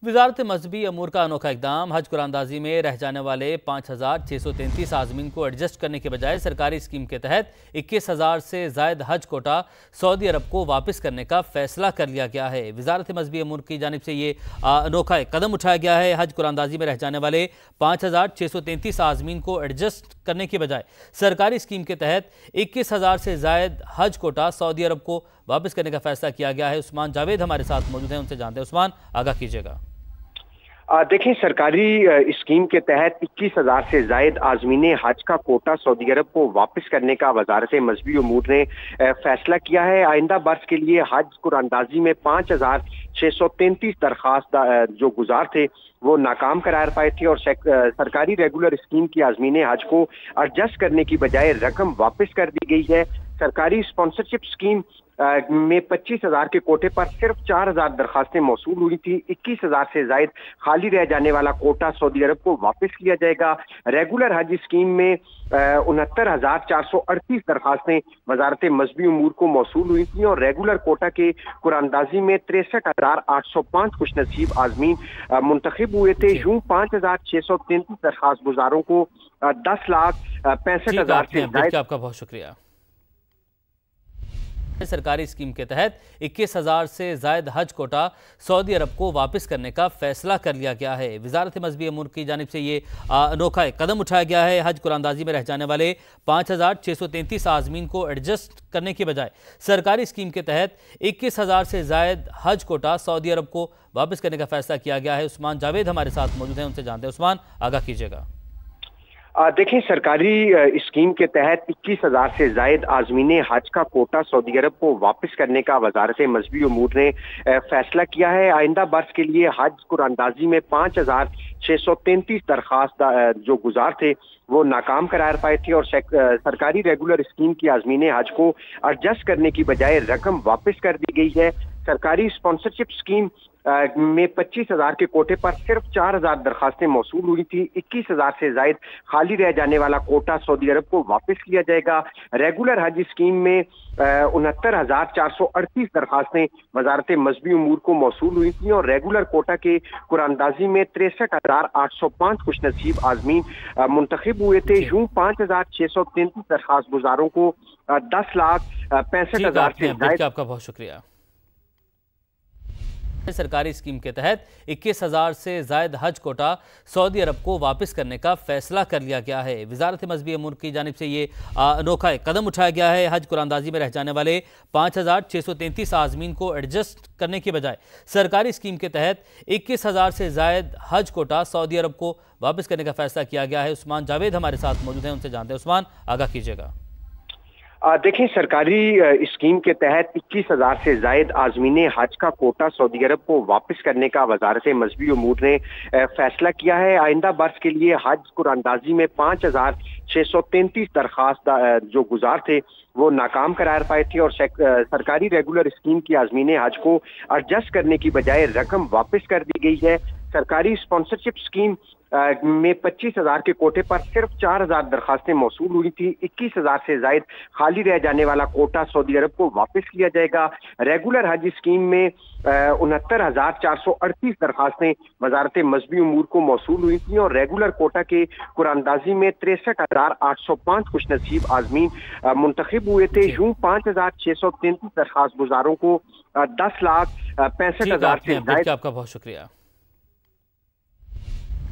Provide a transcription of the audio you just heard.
वजारत मजहबी अमूर का अनोखा इकदाम। हज कुरानदाजी में रह जाने वाले 5,633 आज़मीन को एडजस्ट करने के बजाय सरकारी स्कीम के तहत 21,000 से ज़ायद हज कोटा सऊदी अरब को वापस करने का फैसला कर लिया गया है। वजारत मजहबी अमूर की जानिब से ये अनोखा कदम उठाया गया है। हज कुरानदाजी में रह जाने वाले 5,633 आज़मीन को एडजस्ट करने के बजाय सरकारी स्कीम के तहत 21,000 से ज़ायद हज कोटा सऊदी अरब को वापस करने का फैसला किया गया है। उस्मान जावेद हमारे साथ मौजूद हैं, उनसे जानते हैं। उस्मान, आगाह कीजिएगा। देखें, सरकारी स्कीम के तहत 21,000 से जायद आज़मीन हज का कोटा सऊदी अरब को वापस करने का वजारत मजहबी उमूर ने फैसला किया है। आइंदा बर्स के लिए हज कुरानदाजी में 5,633 दरख्वास्त जो गुजार थे वो नाकाम करार पाए थे और सरकारी रेगुलर स्कीम की आज़मीन हज को एडजस्ट करने की बजाय रकम वापस कर दी गई है। सरकारी स्पॉन्सरशिप स्कीम में 25,000 के कोटे पर सिर्फ 4,000 दरखास्तें मौसूल हुई थी। 21,000 से जायद खाली रह जाने वाला कोटा सऊदी अरब को वापस किया जाएगा। रेगुलर हज स्कीम में 69,438 दरखास्तें वजारत मजहबी उमूर को मौसूल हुई थी और रेगुलर कोटा के कुरानदाजी में 63,805 खुशनसीब आज़मीन मुंतखब हुए थे। यूं 5,633 दरखास्त गुजारों को 10,65,000 से जायद। आपका बहुत शुक्रिया। सरकारी स्कीम के तहत 21,000 से जायद हज कोटा सऊदी अरब को वापस करने का फैसला कर लिया गया है। वजारत मजहबी अमूर की जानिब से ये अनोखा कदम उठाया गया है। हज कुरानदाजी में रह जाने वाले 5,633 आज़मीन को एडजस्ट करने के बजाय सरकारी स्कीम के तहत 21,000 से जायद हज कोटा सऊदी अरब को वापस करने का फैसला किया गया है। उस्मान जावेद हमारे साथ मौजूद हैं, उनसे जानते हैं। उस्मान, आगाह कीजिएगा। देखें, सरकारी स्कीम के तहत 21,000 से जायद आज़मीन हज का कोटा सऊदी अरब को वापस करने का वजारत मजहबी उमूर ने फैसला किया है। आइंदा बर्स के लिए हज कुरानदाजी में 5,633 दरख्वास्त जो गुजार थे वो नाकाम करार पाए थे और सरकारी रेगुलर स्कीम की आज़मीन हज को एडजस्ट करने की बजाय रकम वापस कर दी गई है। सरकारी स्पॉन्सरशिप स्कीम में 25,000 के कोटे पर सिर्फ 4,000 दरखास्तें मौसूल हुई थी। 21,000 से जायद खाली रह जाने वाला कोटा सऊदी अरब को वापस किया जाएगा। रेगुलर हज स्कीम में 69,438 दरखास्तें वजारत मजहबी उमूर को मौसूल हुई थी और रेगुलर कोटा के कुरानदाजी में 63,805 खुशनसीब आज़मीन मुंतखब हुए थे। यूं 5,633 दरखास्त गुजारों को 10,65,000 से जायद। आपका बहुत शुक्रिया। सरकारी स्कीम के तहत 21,000 से जायद हज कोटा सऊदी अरब को वापस करने का फैसला कर लिया गया है। वजारत मजहबी अमूर की जानिब से ये अनोखा कदम उठाया गया है। हज कुरानदाजी में रह जाने वाले 5,633 आज़मीन को एडजस्ट करने के बजाय सरकारी स्कीम के तहत 21,000 से जायद हज कोटा सऊदी अरब को वापस करने का फैसला किया गया है। उस्मान जावेद हमारे साथ मौजूद हैं, उनसे जानते हैं। उस्मान, आगाह कीजिएगा। देखें, सरकारी स्कीम के तहत 21,000 से जायद आज़मीन हज का कोटा सऊदी अरब को वापस करने का वजारत मजहबी उमूर ने फैसला किया है। आइंदा बर्स के लिए हज कुरानदाजी में 5,633 दरख्वास्त जो गुजार थे वो नाकाम करार पाए थे और सरकारी रेगुलर स्कीम की आज़मीन हज को एडजस्ट करने की बजाय रकम वापस कर दी गई है। सरकारी स्पॉन्सरशिप स्कीम में 25,000 के कोटे पर सिर्फ 4,000 दरखास्तें मौसूल हुई थी। 21,000 से जायद खाली रह जाने वाला कोटा सऊदी अरब को वापस किया जाएगा। रेगुलर हज स्कीम में 69,438 दरखास्तें वजारत मजहबी उमूर को मौसूल हुई थी और रेगुलर कोटा के कुरानदाजी में 63,805 खुशनसीब आज़मीन मुंतखब हुए थे। यूं 5,633 दरखास्त गुजारों को 10,65,000 से जायद। आपका बहुत शुक्रिया।